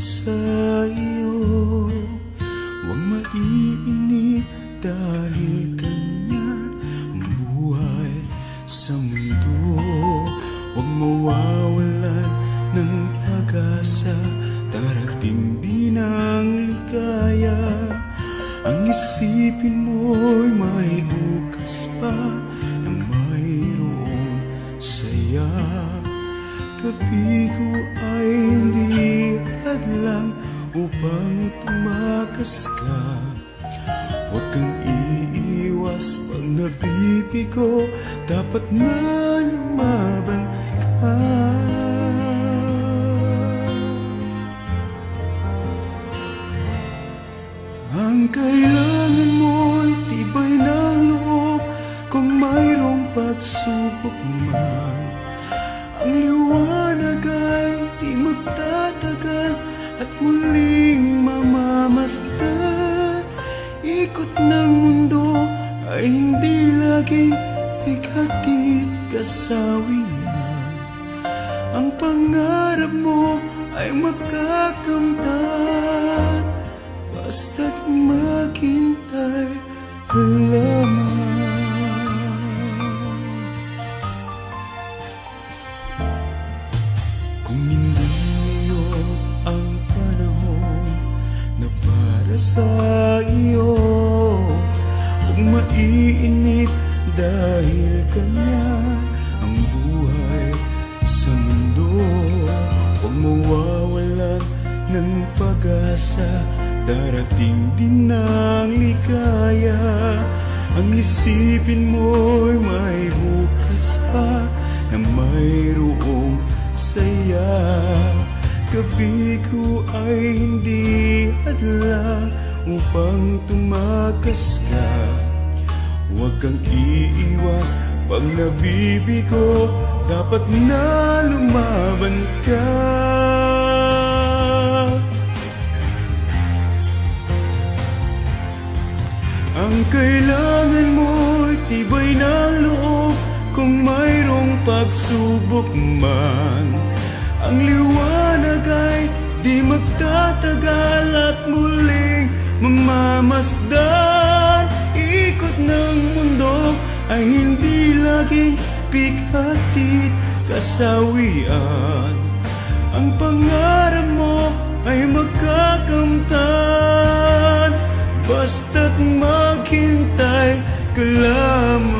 sa iyo. Huwag maiinip dahil ganyan ang buhay sa mundo. Huwag mawawalan ng pag-asa, darating din ang ligaya. Ang isipin mo'y may bukas pa na mayroong saya. Gabi ko ay hindi hadlang upang tumakas ka. Huwag kang iiwas pag nabibigo, dapat na lumaban ka. Ang kailangan mo'y tibay ng loob, kung mayroong pagsubok man. Ang liwanag ay di magtatagal at muling mamamasdan. Ikot ng mundo ay hindi laging bighatid kasawian. Ang pangarap mo ay makakamtan, basta't maghintay ka lamang. Kung hindi ngayon ang panahon na para sa iyo, huwag maiinip dahil ganyan ang buhay sa mundo. Huwag mawawalan ng pag-asa, darating din ang ligaya. Ang isipin mo'y may bukas pa na mayroong saya. Gabi ko ay hindi hadlang upang tumakas ka. Huwag kang iiwas pag nabibigo, dapat na lumaban ka. Ang kailangan mo'y tibay ng loob, kung mayroong pagsubok man. Ang liwanag ay di magtatagal at muling mamamasdan. Ikot ng mundo ay hindi laging bighatid kasawian. Ang pangarap mo ay magkakamtan, basta't maghintay ka lamang.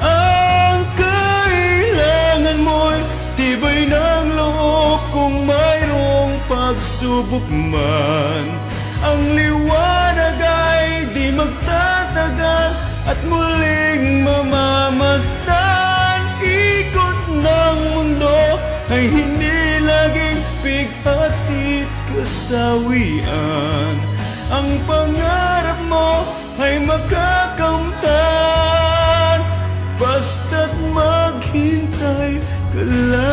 Ang kailangan mo'y tibay ng loob, kung mayroong pagsubok man. Ang liwanag ay di magtatagal at muling mamamasdan. Ikot ng mundo ay hindi laging bighatid kasawian. Ang pangarap mo ay makakamtan, basta't maghintay ka lang.